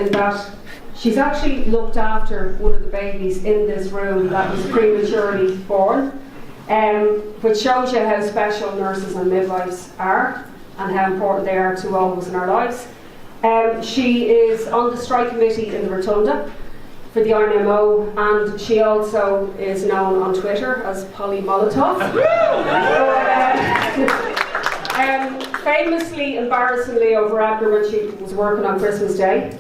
that she's actually looked after one of the babies in this room that was prematurely born, which shows you how special nurses and midwives are and how important they are to all of us in our lives. She is on the strike committee in the Rotunda for the RNMO, and she also is known on Twitter as Polly Molotov. Famously, embarrassingly over Edgar when she was working on Christmas Day,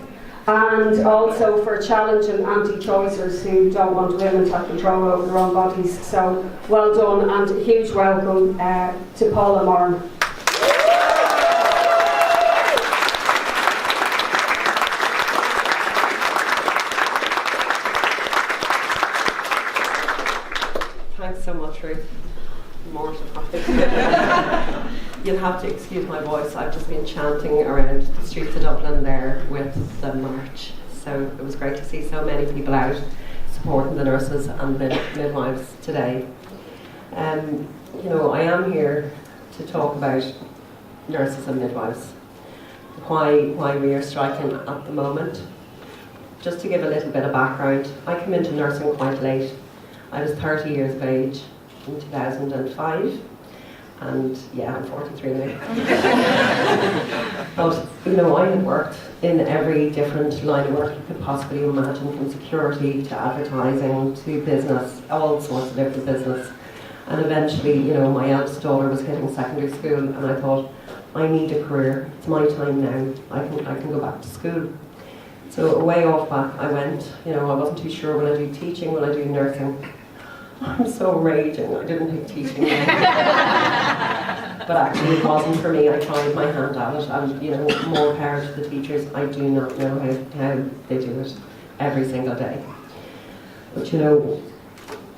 and also for challenging anti-choicers who don't want women to have control over their own bodies. So well done, and a huge welcome to Paula Morrin. Thanks so much, Ruth. Mortified. You'll have to excuse my voice. I've just been chanting around the streets of Dublin there with the march. So it was great to see so many people out supporting the nurses and the midwives today. You know, I am here to talk about nurses and midwives, why we are striking at the moment. Just to give a little bit of background, I came into nursing quite late. I was 30 years of age in 2005, and yeah, I'm 43 now. But you know, I had worked in every different line of work you could possibly imagine, from security to advertising to business, all sorts of different business. And eventually, you know, my eldest daughter was hitting secondary school, and I thought, I need a career. It's my time now. I can go back to school. So away off back I went. You know, I wasn't too sure will I do teaching, will I do nursing. I'm so raging, I didn't pick teaching. But actually it wasn't for me. I tried my hand at it, and you know, more power to the teachers. I do not know how they do it every single day. But you know,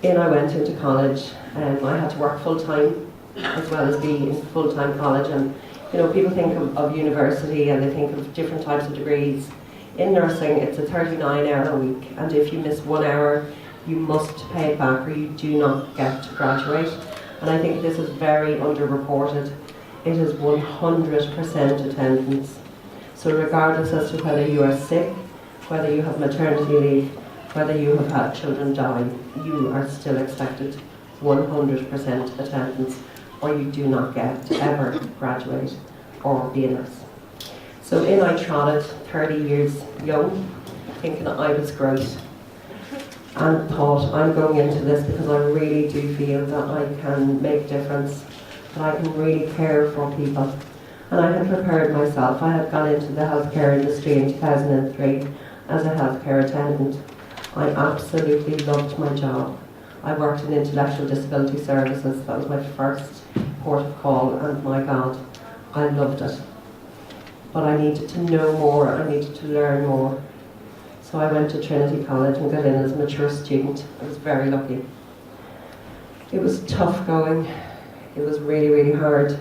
I went into college, and I had to work full-time as well as be in full-time college. And you know, people think of university and they think of different types of degrees. In nursing, it's a 39-hour week, and if you miss 1 hour, you must pay it back, or you do not get to graduate. And I think this is very underreported. It is 100% attendance. So regardless as to whether you are sick, whether you have maternity leave, whether you have had children die, you are still expected 100% attendance, or you do not get to ever graduate or be a nurse. So in I trotted, 30 years young, thinking I was great, and thought, I'm going into this because I really do feel that I can make a difference, that I can really care for people. And I had prepared myself. I had gone into the healthcare industry in 2003 as a healthcare attendant. I absolutely loved my job. I worked in intellectual disability services. That was my first port of call, and my God, I loved it. But I needed to know more, I needed to learn more. So I went to Trinity College and got in as a mature student. I was very lucky. It was tough going. It was really, really hard.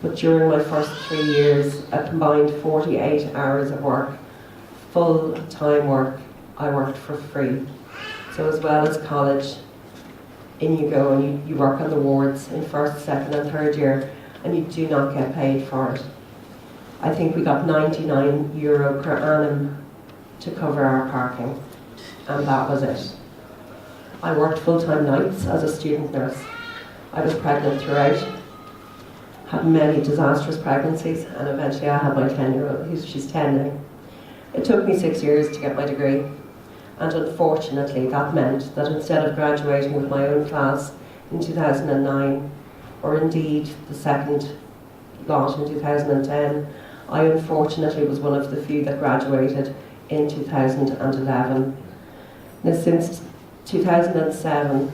But during my first 3 years, a combined 48 hours of work, full-time work, I worked for free. So as well as college, in you go and you work on the wards in first, second and third year, and you do not get paid for it. I think we got €99 per annum to cover our parking, and that was it. I worked full-time nights as a student nurse. I was pregnant throughout, had many disastrous pregnancies, and eventually I had my 10-year-old, she's 10 now. It took me 6 years to get my degree, and unfortunately that meant that instead of graduating with my own class in 2009, or indeed the second lot in 2010, I unfortunately was one of the few that graduated in 2011. Now, since 2007,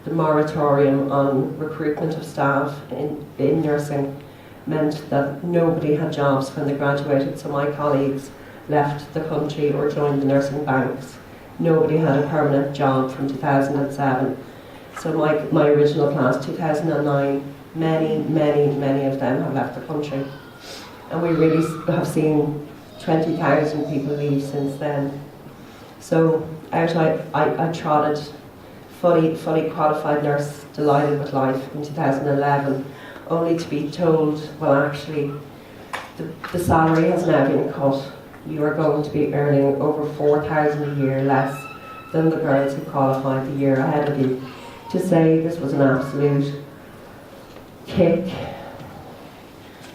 the moratorium on recruitment of staff in nursing meant that nobody had jobs when they graduated, so my colleagues left the country or joined the nursing banks. Nobody had a permanent job from 2007. So my original class, 2009, many of them have left the country. And we really have seen 20,000 people leave since then. So out I trotted, fully qualified nurse, delighted with life in 2011, only to be told, well actually, the salary has now been cut you are going to be earning over 4,000 a year less than the girls who qualified the year ahead of you. To say this was an absolute kick,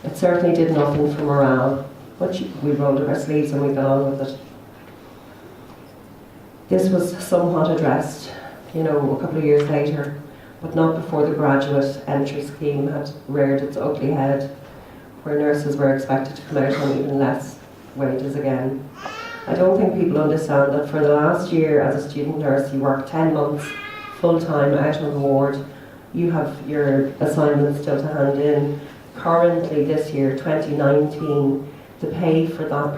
it certainly did nothing for morale, but we rolled up our sleeves and we got on with it. This was somewhat addressed, a couple of years later, but not before the graduate entry scheme had reared its ugly head, where nurses were expected to come out on even less wages again. I don't think people understand that for the last year as a student nurse, you work 10 months full-time out on the ward. You have your assignments still to hand in. Currently, this year, 2019, the pay for that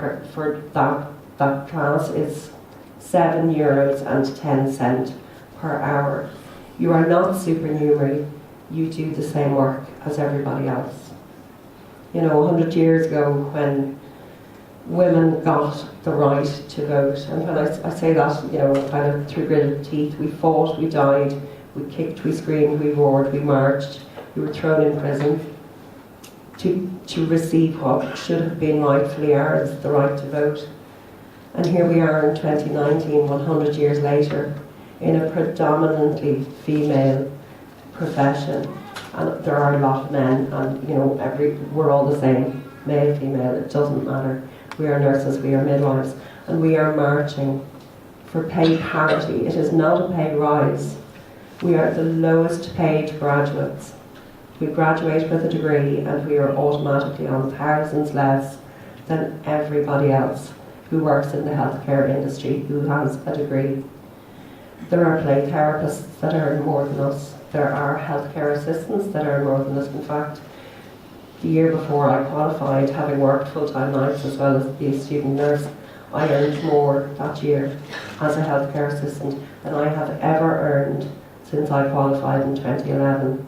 class is €7.10 per hour. You are not supernumerary. You do the same work as everybody else. 100 years ago, when women got the right to vote, and when I say that, kind of through gritted teeth, we fought, we died, we kicked, we screamed, we roared, we marched, we were thrown in prison to receive what should have been rightfully ours, the right to vote. And here we are in 2019, 100 years later, in a predominantly female profession. And there are a lot of men, and we're all the same, male, female, it doesn't matter. We are nurses, we are midwives, and we are marching for pay parity. It is not a pay rise. We are the lowest paid graduates. We graduate with a degree and we are automatically on thousands less than everybody else who works in the healthcare industry who has a degree. There are play therapists that earn more than us. There are healthcare assistants that earn more than us. In fact, the year before I qualified, having worked full-time nights as well as be a student nurse, I earned more that year as a healthcare assistant than I have ever earned since I qualified in 2011.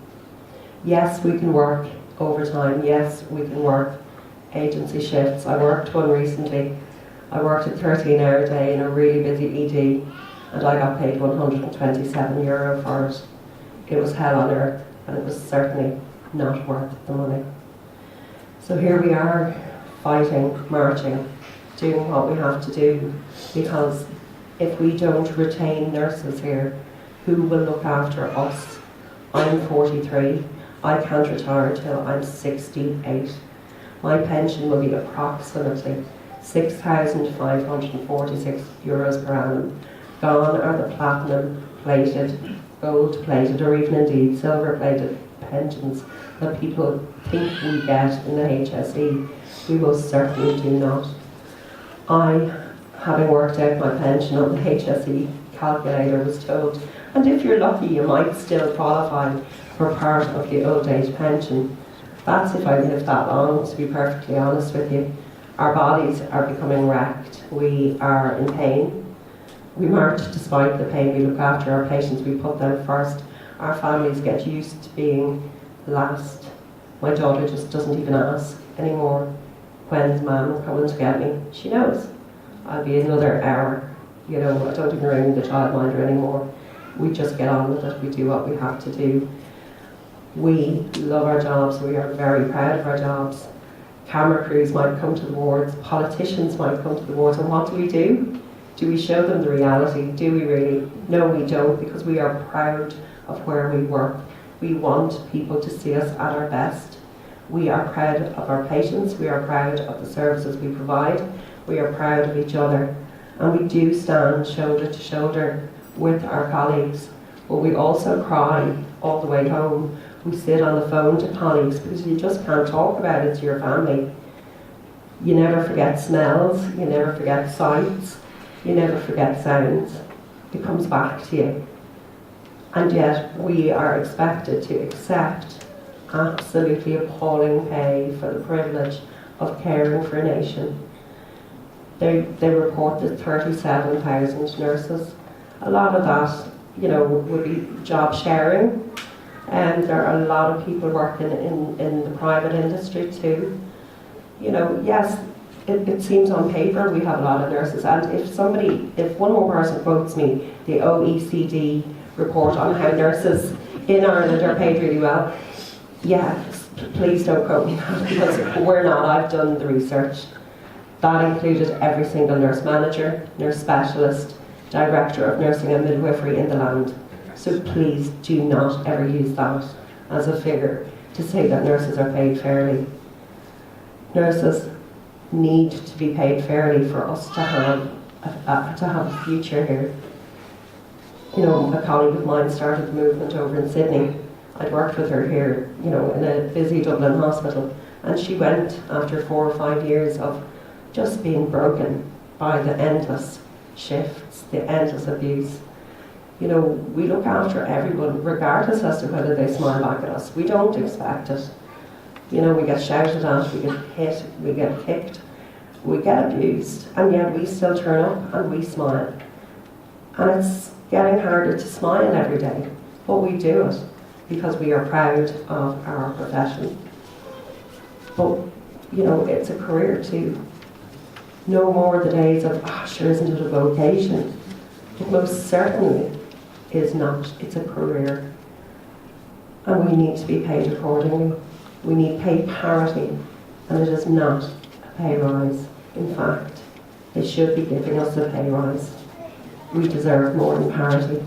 Yes, we can work overtime. Yes, we can work agency shifts. I worked one recently. I worked a 13-hour day in a really busy ED, and I got paid €127 for it. It was hell on earth, and it was certainly not worth the money. So here we are, fighting, marching, doing what we have to do, because if we don't retain nurses here, who will look after us? I'm 43. I can't retire until I'm 68. My pension will be approximately €6,546 per annum. Gone are the platinum plated, gold plated, or even indeed silver plated pensions that people think we get in the HSE. We most certainly do not. I, having worked out my pension on the HSE calculator, was told, and if you're lucky you might still qualify for part of the old age pension. That's if I live that long, to be perfectly honest with you. Our bodies are becoming wrecked. We are in pain. We march despite the pain. We look after our patients. We put them first. Our families get used to being last. My daughter just doesn't even ask anymore, when's mum coming to get me? She knows. I'll be another hour. I don't even ring the childminder anymore. We just get on with it. We do what we have to do. We love our jobs. We are very proud of our jobs. Camera crews might come to the wards. Politicians might come to the wards. And what do? Do we show them the reality? Do we really? No, we don't, because we are proud of where we work. We want people to see us at our best. We are proud of our patients. We are proud of the services we provide. We are proud of each other. And we do stand shoulder to shoulder with our colleagues. But we also cry all the way home. We sit on the phone to colleagues because you just can't talk about it to your family. You never forget smells. You never forget sights. You never forget sounds. It comes back to you. And yet we are expected to accept absolutely appalling pay for the privilege of caring for a nation. They reported 37,000 nurses. A lot of that, would be job sharing. And there are a lot of people working in the private industry too. Yes, it seems on paper we have a lot of nurses, and if one more person quotes me the OECD report on how nurses in Ireland are paid really well, please don't quote me that, because we're not. I've done the research. That included every single nurse manager, nurse specialist, director of nursing and midwifery in the land. So please do not ever use that as a figure to say that nurses are paid fairly. Nurses need to be paid fairly for us to have a future here. You know, a colleague of mine started the movement over in Sydney. I'd worked with her here, you know, in a busy Dublin hospital, and she went after 4 or 5 years of just being broken by the endless shifts, the endless abuse. You know, we look after everyone regardless as to whether they smile back at us. We don't expect it. You know, we get shouted at, we get hit, we get kicked, we get abused, and yet we still turn up and we smile. And it's getting harder to smile every day, but we do it because we are proud of our profession. But, you know, it's a career too. No more the days of, sure, isn't it a vocation? It most certainly is not. It's a career. And we need to be paid accordingly. We need pay parity, and it is not a pay rise. In fact, they should be giving us a pay rise. We deserve more than parity.